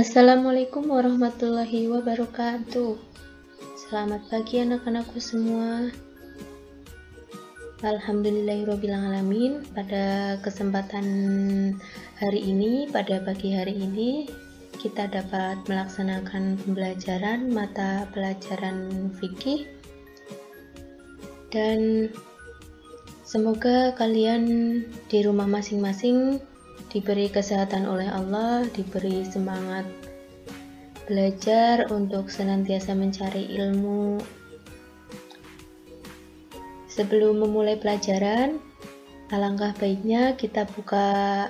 Assalamualaikum warahmatullahi wabarakatuh. Selamat pagi anak-anakku semua. Alhamdulillahirrabbilalamin. Pada kesempatan hari ini, pada pagi hari ini, kita dapat melaksanakan pembelajaran mata pelajaran fikih, dan semoga kalian di rumah masing-masing diberi kesehatan oleh Allah, diberi semangat belajar untuk senantiasa mencari ilmu. Sebelum memulai pelajaran, alangkah baiknya kita buka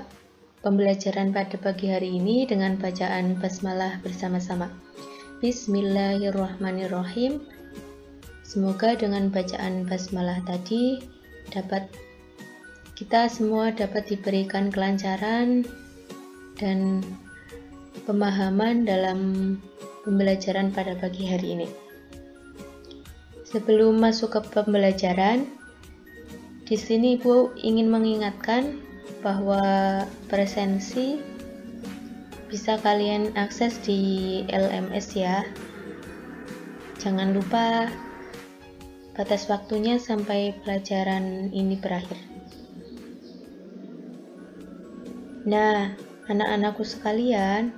pembelajaran pada pagi hari ini dengan bacaan basmalah bersama-sama. Bismillahirrahmanirrahim. Semoga dengan bacaan basmalah tadi kita semua dapat diberikan kelancaran dan pemahaman dalam pembelajaran pada pagi hari ini. Sebelum masuk ke pembelajaran, di sini Ibu ingin mengingatkan bahwa presensi bisa kalian akses di LMS ya. Jangan lupa batas waktunya sampai pelajaran ini berakhir. Nah, anak-anakku sekalian,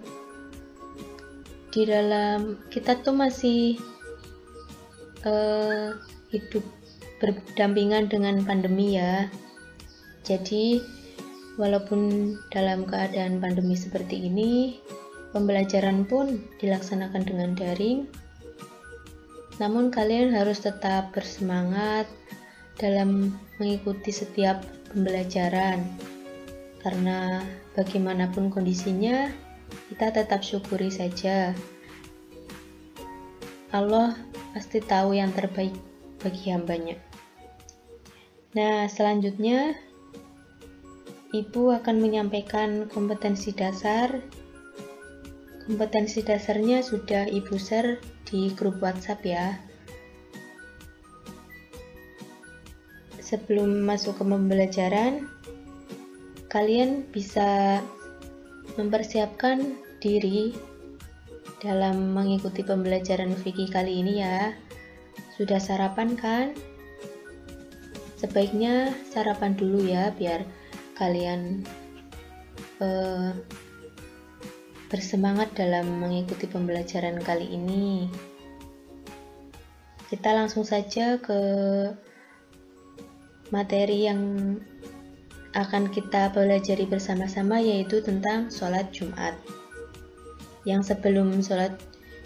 di dalam kita tuh masih hidup berdampingan dengan pandemi ya. Jadi, walaupun dalam keadaan pandemi seperti ini, pembelajaran pun dilaksanakan dengan daring. Namun kalian harus tetap bersemangat dalam mengikuti setiap pembelajaran. Karena bagaimanapun kondisinya, kita tetap syukuri saja. Allah pasti tahu yang terbaik bagi hambanya. Nah, selanjutnya Ibu akan menyampaikan kompetensi dasar. Kompetensi dasarnya sudah Ibu share di grup WhatsApp ya. Sebelum masuk ke pembelajaran, kalian bisa mempersiapkan diri dalam mengikuti pembelajaran fikih kali ini ya. Sudah sarapan kan? Sebaiknya sarapan dulu ya, biar kalian bersemangat dalam mengikuti pembelajaran kali ini. Kita langsung saja ke materi yang akan kita pelajari bersama-sama, yaitu tentang sholat Jumat. Yang sebelum sholat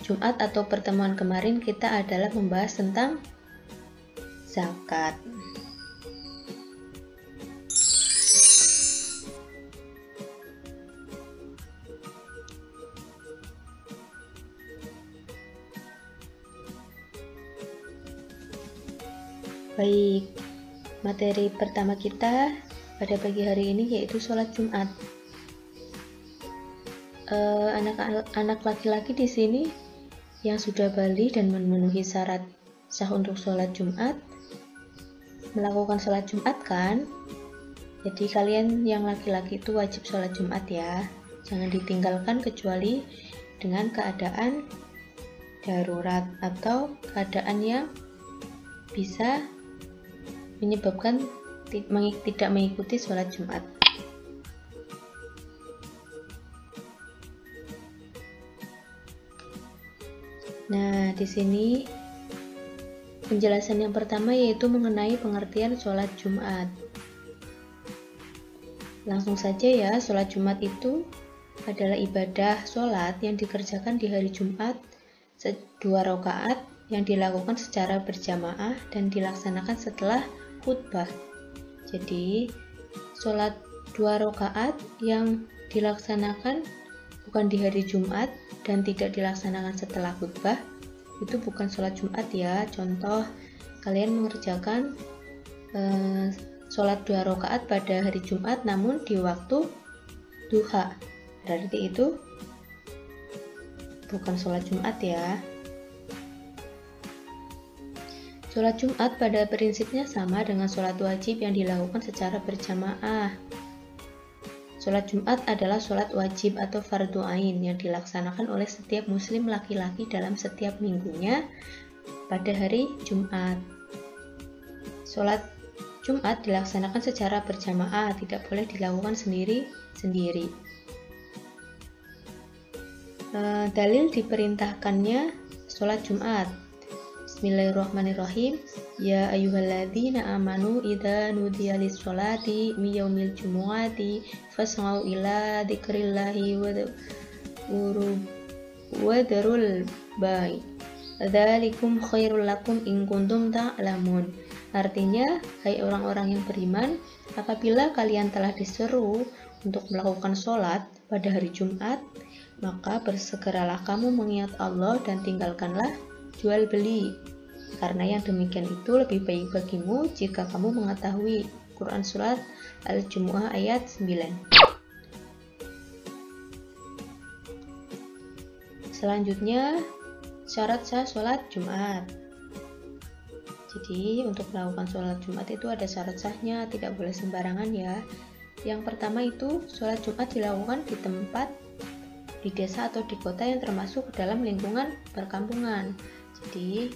Jumat atau pertemuan kemarin kita adalah membahas tentang zakat. Baik, materi pertama kita pada pagi hari ini yaitu sholat Jumat. Anak laki-laki di sini yang sudah balik dan memenuhi syarat sah untuk sholat Jumat, melakukan sholat Jumat kan? Jadi kalian yang laki-laki itu wajib sholat Jumat ya. Jangan ditinggalkan kecuali dengan keadaan darurat atau keadaan yang bisa menyebabkan tidak mengikuti sholat Jumat. Nah, di sini penjelasan yang pertama yaitu mengenai pengertian sholat Jumat. Langsung saja ya, sholat Jumat itu adalah ibadah sholat yang dikerjakan di hari Jumat 2 rakaat yang dilakukan secara berjamaah dan dilaksanakan setelah khutbah. Jadi, sholat 2 rakaat yang dilaksanakan bukan di hari Jumat dan tidak dilaksanakan setelah khutbah, itu bukan sholat Jumat ya. Contoh, kalian mengerjakan sholat 2 rakaat pada hari Jumat namun di waktu duha, berarti itu bukan sholat Jumat ya. Sholat Jumat pada prinsipnya sama dengan sholat wajib yang dilakukan secara berjamaah. Sholat Jumat adalah sholat wajib atau fardu ain yang dilaksanakan oleh setiap muslim laki-laki dalam setiap minggunya pada hari Jumat. Sholat Jumat dilaksanakan secara berjamaah, tidak boleh dilakukan sendiri-sendiri. Dalil diperintahkannya sholat Jumat. Bismillahirrahmanirrahim. Ya ayyuhalladzina amanu idza nudiya lis-sholati min yaumil jumu'ati fas'au ila dzikrillahi wa dzarul bai'. Dzalikum khairul lakum in kuntum ta'lamun. Artinya, hai orang-orang yang beriman, apabila kalian telah diseru untuk melakukan sholat pada hari Jumat, maka bersegeralah kamu mengingat Allah dan tinggalkanlah jual beli, karena yang demikian itu lebih baik bagimu jika kamu mengetahui. Quran Surat Al-Jumu'ah ayat 9. Selanjutnya, syarat sah sholat Jumat. Jadi untuk melakukan sholat Jumat itu ada syarat sahnya, tidak boleh sembarangan ya. Yang pertama itu sholat Jumat dilakukan di tempat, di desa atau di kota yang termasuk dalam lingkungan perkampungan. Jadi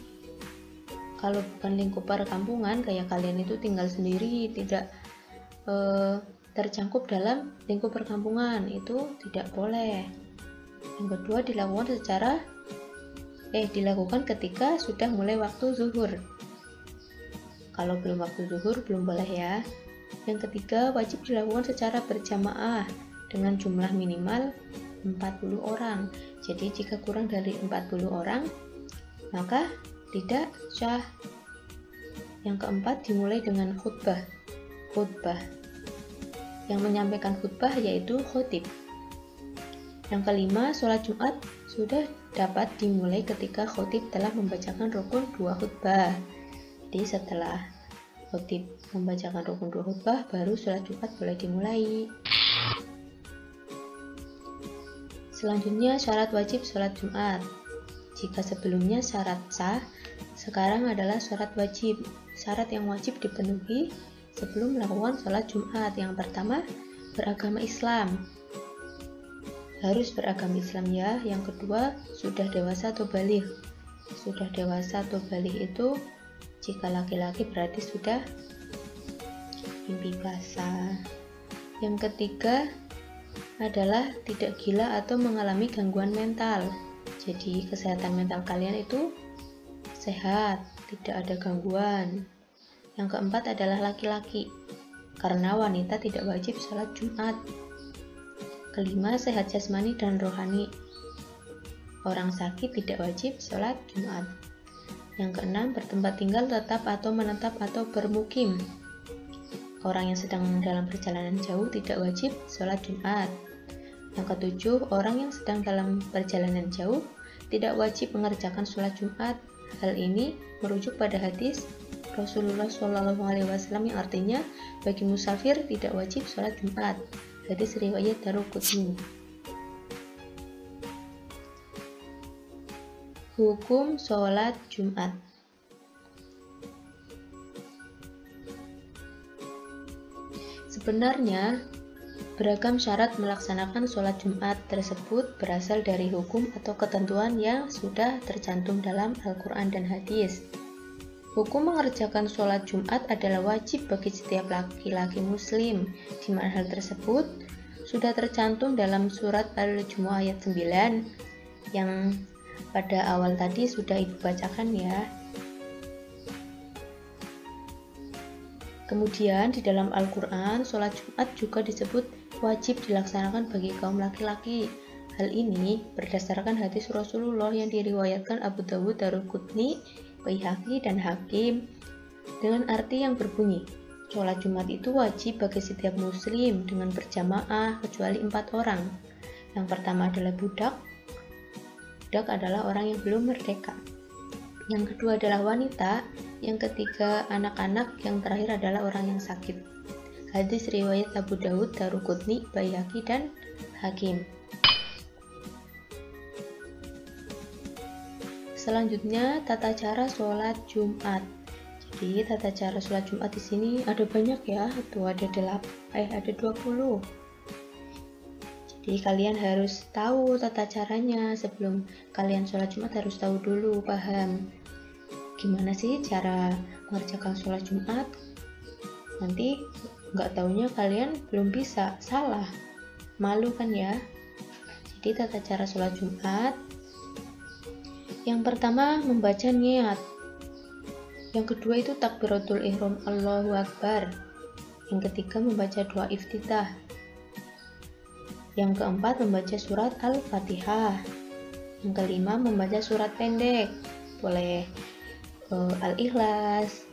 kalau bukan lingkup perkampungan, kayak kalian itu tinggal sendiri, tidak tercangkup dalam lingkup perkampungan, itu tidak boleh. Yang kedua dilakukan ketika sudah mulai waktu zuhur. Kalau belum waktu zuhur belum boleh ya. Yang ketiga, wajib dilakukan secara berjamaah dengan jumlah minimal 40 orang. Jadi jika kurang dari 40 orang maka tidak sah. Yang keempat, dimulai dengan khutbah. Yang menyampaikan khutbah yaitu khotib. Yang kelima, sholat Jumat sudah dapat dimulai ketika khotib telah membacakan rukun 2 khutbah. Jadi setelah khotib membacakan rukun 2 khutbah, baru sholat Jumat boleh dimulai. Selanjutnya, syarat wajib sholat Jumat. Jika sebelumnya syarat sah, sekarang adalah syarat wajib. Syarat yang wajib dipenuhi sebelum melakukan sholat Jumat. Yang pertama, beragama Islam. Harus beragama Islam ya. Yang kedua, sudah dewasa atau baligh. Sudah dewasa atau baligh itu jika laki-laki berarti sudah mimpi basah. Yang ketiga adalah tidak gila atau mengalami gangguan mental. Jadi kesehatan mental kalian itu sehat, tidak ada gangguan. Yang keempat adalah laki-laki, karena wanita tidak wajib sholat Jumat. Kelima, sehat jasmani dan rohani. Orang sakit tidak wajib sholat Jumat. Yang keenam, bertempat tinggal tetap atau menetap atau bermukim. Orang yang sedang dalam perjalanan jauh tidak wajib sholat Jumat. Yang ketujuh, orang yang sedang dalam perjalanan jauh tidak wajib mengerjakan sholat Jumat. Hal ini merujuk pada hadis Rasulullah SAW yang artinya bagi musafir tidak wajib sholat Jumat. Hadis riwayat Daruqutni. Hukum sholat Jumat. Sebenarnya beragam syarat melaksanakan sholat Jumat tersebut berasal dari hukum atau ketentuan yang sudah tercantum dalam Al-Quran dan hadis. Hukum mengerjakan sholat Jumat adalah wajib bagi setiap laki-laki muslim, di mana hal tersebut sudah tercantum dalam surat Al-Jumu'ah ayat 9 yang pada awal tadi sudah ibu bacakan ya. Kemudian di dalam Al-Quran, sholat Jumat juga disebut wajib dilaksanakan bagi kaum laki-laki. Hal ini berdasarkan hadis Rasulullah yang diriwayatkan Abu Dawud, Daruqutni, Baihaqi, dan Hakim dengan arti yang berbunyi, sholat Jumat itu wajib bagi setiap muslim dengan berjamaah kecuali 4 orang. Yang pertama adalah budak. Budak adalah orang yang belum merdeka. Yang kedua adalah wanita. Yang ketiga anak-anak. Yang terakhir adalah orang yang sakit. Hadis riwayat Abu Dawud, Daruqutni, Baihaqi, dan Hakim. Selanjutnya tata cara sholat Jumat. Jadi tata cara sholat Jumat di sini ada banyak ya. Tuh ada 20. Jadi kalian harus tahu tata caranya. Sebelum kalian sholat Jumat harus tahu dulu, paham gimana sih cara mengerjakan sholat Jumat. Nanti nggak taunya kalian belum bisa, salah, malu kan ya. Jadi tata cara sholat Jumat, yang pertama membaca niat, yang kedua itu takbiratul ihram Allahu Akbar, yang ketiga membaca doa iftitah, yang keempat membaca surat Al-Fatihah, yang kelima membaca surat pendek, boleh Al-Ikhlas,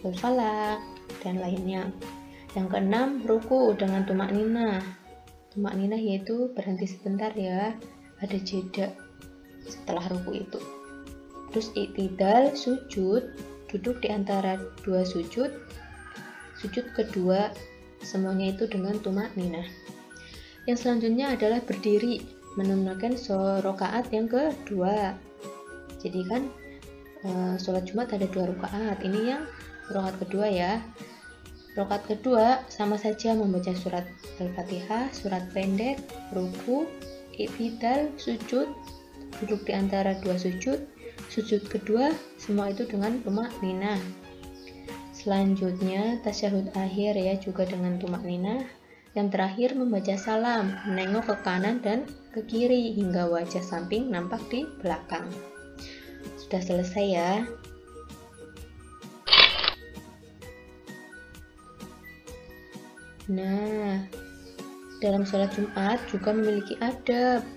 Al-Falaq, dan lainnya. Yang keenam ruku dengan tumak ninah. Tumak ninah yaitu berhenti sebentar ya, ada jeda setelah ruku itu. Terus i'tidal, sujud, duduk di antara dua sujud, sujud kedua, semuanya itu dengan tumak ninah. Yang selanjutnya adalah berdiri menunaikan rakaat yang kedua. Jadi kan sholat Jumat ada 2 rakaat, ini yang rakaat kedua ya. Rakaat kedua sama saja membaca surat Al-Fatihah, surat pendek, ruku, i'tidal, sujud, duduk di antara dua sujud, sujud kedua, semua itu dengan tumak ninah. Selanjutnya tasyahud akhir ya, juga dengan tumak ninah. Yang terakhir membaca salam, menengok ke kanan dan ke kiri hingga wajah samping nampak di belakang. Sudah selesai ya. Nah, dalam sholat Jumat juga memiliki adab.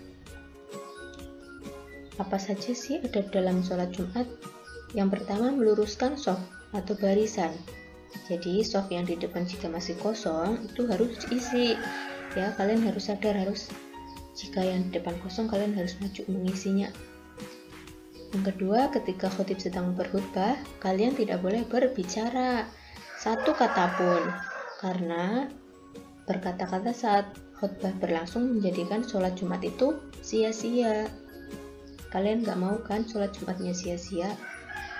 Apa saja sih adab dalam sholat Jumat? Yang pertama meluruskan shaf atau barisan. Jadi shaf yang di depan jika masih kosong itu harus diisi. Ya, kalian harus sadar, jika yang di depan kosong kalian harus maju mengisinya. Yang kedua, ketika khotib sedang berkhutbah, kalian tidak boleh berbicara satu kata pun, karena berkata-kata saat khutbah berlangsung menjadikan sholat Jumat itu sia-sia. Kalian gak mau kan sholat Jumatnya sia-sia?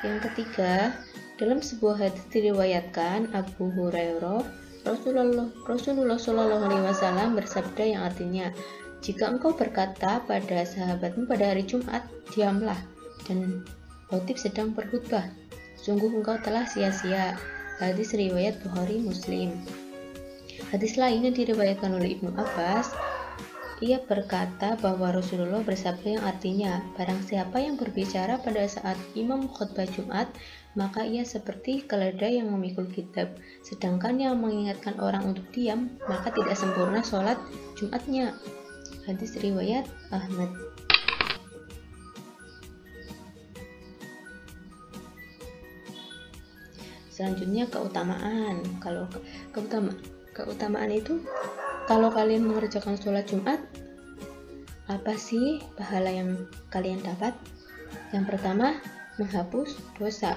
Yang ketiga, dalam sebuah hadis diriwayatkan Abu Hurairah, Rasulullah Shallallahu Alaihi Wasallam bersabda yang artinya, jika engkau berkata pada sahabatmu pada hari Jumat, diamlah, dan khotib sedang berkhutbah, sungguh engkau telah sia-sia. Hadis riwayat Bukhari Muslim. Hadis lain yang diriwayatkan oleh Ibnu Abbas, ia berkata bahwa Rasulullah bersabda yang artinya, barang siapa yang berbicara pada saat imam khutbah Jumat, maka ia seperti keledai yang memikul kitab, sedangkan yang mengingatkan orang untuk diam, maka tidak sempurna sholat Jumatnya. Hadis riwayat Ahmad. Selanjutnya keutamaan. Kalau keutamaan itu, kalau kalian mengerjakan sholat Jumat, apa sih pahala yang kalian dapat? Yang pertama, menghapus dosa.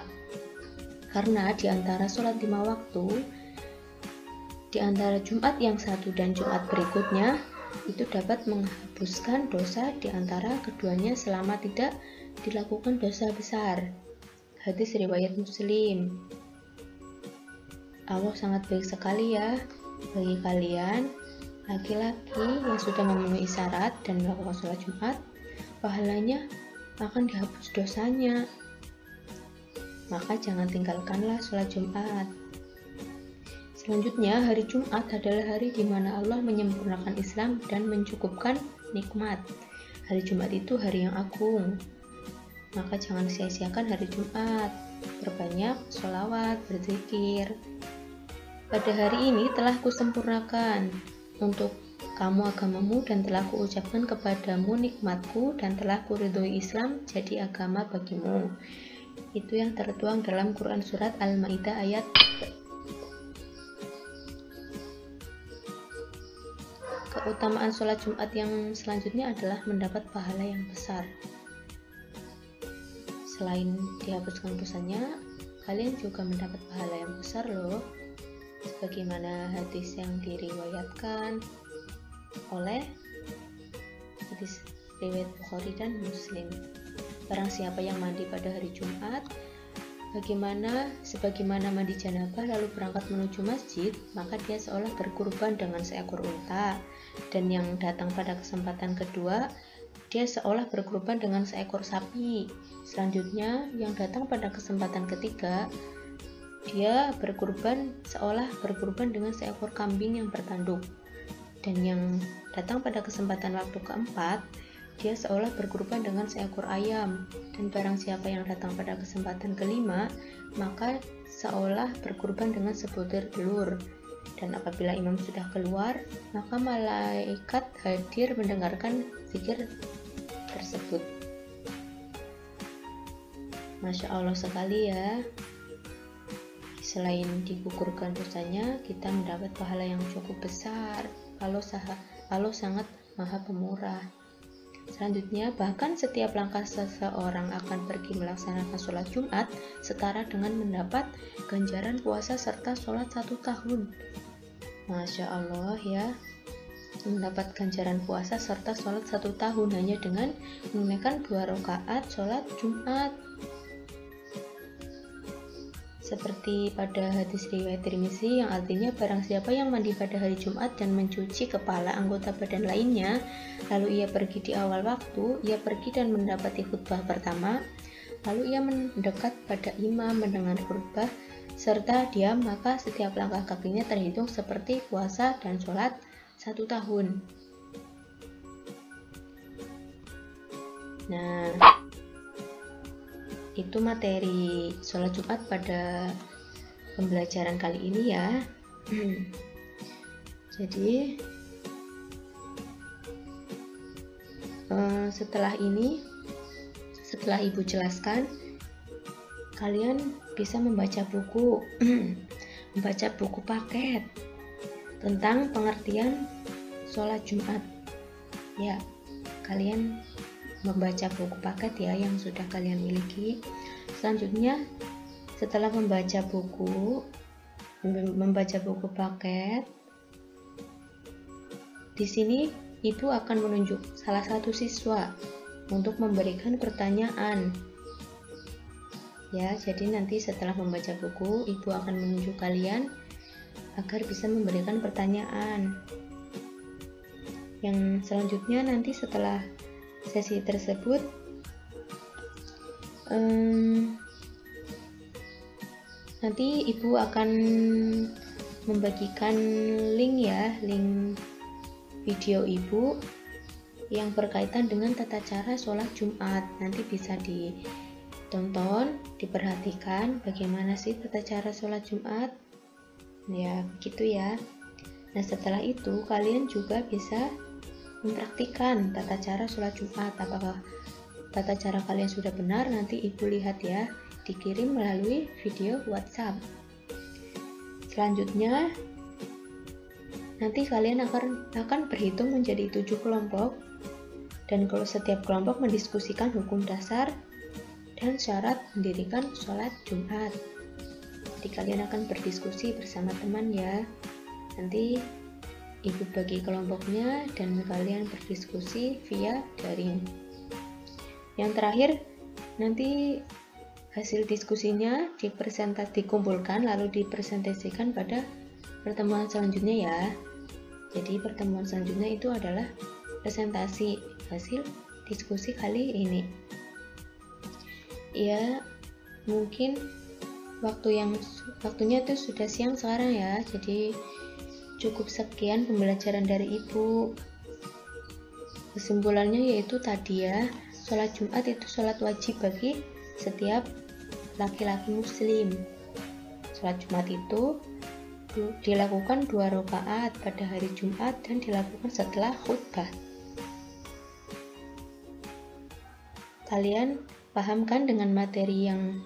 Karena di antara sholat 5 waktu, di antara Jumat yang satu dan Jumat berikutnya, itu dapat menghapuskan dosa di antara keduanya selama tidak dilakukan dosa besar. Hadis riwayat Muslim. Allah sangat baik sekali ya bagi kalian laki-laki yang sudah memenuhi syarat dan melakukan sholat Jumat, pahalanya akan dihapus dosanya. Maka jangan tinggalkanlah sholat Jumat. Selanjutnya, hari Jumat adalah hari di mana Allah menyempurnakan Islam dan mencukupkan nikmat. Hari Jumat itu hari yang agung. Maka jangan sia-siakan hari Jumat. Perbanyak sholawat, berzikir. Pada hari ini telah kusempurnakan untuk kamu agamamu dan telah kuucapkan kepadamu nikmatku dan telah kuridhoi Islam jadi agama bagimu. Itu yang tertuang dalam Quran surat Al-Maidah ayat 3. Keutamaan sholat Jumat yang selanjutnya adalah mendapat pahala yang besar. Selain dihapuskan dosanya, kalian juga mendapat pahala yang besar loh. Sebagaimana hadis yang diriwayatkan oleh hadis riwayat Bukhari dan Muslim. Barang siapa yang mandi pada hari Jumat, sebagaimana mandi janabah lalu berangkat menuju masjid, maka dia seolah berkurban dengan seekor unta. Dan yang datang pada kesempatan kedua, dia seolah berkurban dengan seekor sapi. Selanjutnya, yang datang pada kesempatan ketiga, dia seolah berkurban dengan seekor kambing yang bertanduk. Dan yang datang pada kesempatan waktu keempat, dia seolah berkurban dengan seekor ayam. Dan barang siapa yang datang pada kesempatan kelima, maka seolah berkurban dengan sebutir telur. Dan apabila imam sudah keluar, maka malaikat hadir mendengarkan zikir tersebut. Masya Allah sekali ya. Selain digugurkan dosanya, kita mendapat pahala yang cukup besar. Allah sangat maha pemurah. Selanjutnya, bahkan setiap langkah seseorang akan pergi melaksanakan sholat Jumat setara dengan mendapat ganjaran puasa serta sholat 1 tahun. Masya Allah ya, mendapat ganjaran puasa serta sholat 1 tahun hanya dengan menunaikan 2 rakaat sholat Jumat. Seperti pada hadis riwayat Tirmizi yang artinya barang siapa yang mandi pada hari Jumat dan mencuci kepala anggota badan lainnya, lalu ia pergi di awal waktu, ia pergi dan mendapati khutbah pertama, lalu ia mendekat pada imam mendengar khutbah serta diam, maka setiap langkah kakinya terhitung seperti puasa dan sholat 1 tahun. Nah, itu materi sholat Jumat pada pembelajaran kali ini ya. Jadi setelah Ibu jelaskan, kalian bisa membaca buku paket tentang pengertian sholat Jumat ya. Kalian membaca buku paket ya yang sudah kalian miliki. Selanjutnya, setelah membaca buku paket, di sini Ibu akan menunjuk salah satu siswa untuk memberikan pertanyaan. Ya, jadi nanti setelah membaca buku, Ibu akan menunjuk kalian agar bisa memberikan pertanyaan. Yang selanjutnya nanti setelah sesi tersebut nanti Ibu akan membagikan link video Ibu yang berkaitan dengan tata cara sholat Jumat. Nanti bisa ditonton, diperhatikan bagaimana sih tata cara sholat Jumat ya, begitu ya. Nah, setelah itu kalian juga bisa mempraktikkan tata cara sholat Jumat. Apakah tata cara kalian sudah benar? Nanti Ibu lihat ya, dikirim melalui video WhatsApp. Selanjutnya, nanti kalian akan berhitung menjadi 7 kelompok, dan kalau setiap kelompok mendiskusikan hukum dasar dan syarat mendirikan sholat Jumat. Jadi kalian akan berdiskusi bersama teman ya. Nanti Ibu bagi kelompoknya dan kalian berdiskusi via daring. Yang terakhir, nanti hasil diskusinya dikumpulkan lalu dipresentasikan pada pertemuan selanjutnya ya. Jadi pertemuan selanjutnya itu adalah presentasi hasil diskusi kali ini. Ya, mungkin waktunya itu sudah siang sekarang ya. Jadi cukup sekian pembelajaran dari Ibu. Kesimpulannya yaitu tadi ya, sholat Jumat itu sholat wajib bagi setiap laki-laki muslim. Sholat Jumat itu dilakukan 2 rakaat pada hari Jumat dan dilakukan setelah khutbah. Kalian paham kan dengan materi yang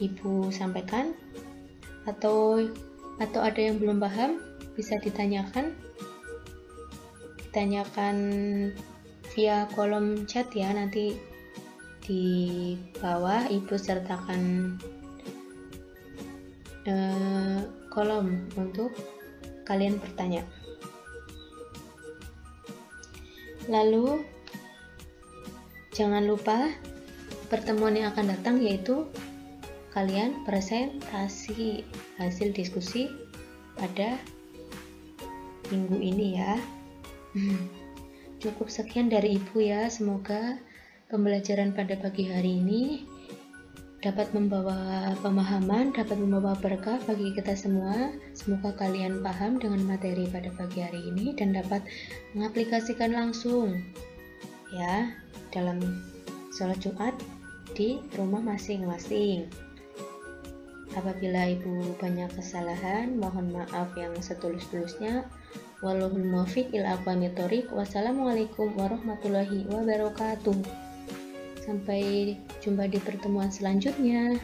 Ibu sampaikan? Atau ada yang belum paham? Bisa ditanyakan via kolom chat ya. Nanti di bawah Ibu sertakan kolom untuk kalian bertanya. Lalu jangan lupa pertemuan yang akan datang yaitu kalian presentasi hasil diskusi pada minggu ini ya. Cukup sekian dari Ibu ya, semoga pembelajaran pada pagi hari ini dapat membawa pemahaman, dapat membawa berkah bagi kita semua. Semoga kalian paham dengan materi pada pagi hari ini dan dapat mengaplikasikan langsung ya dalam sholat Jumat di rumah masing-masing. Apabila Ibu banyak kesalahan, mohon maaf yang setulus-tulusnya. Wallahul muwaffiq ila aqwamit thoriq. Wassalamualaikum warahmatullahi wabarakatuh. Sampai jumpa di pertemuan selanjutnya.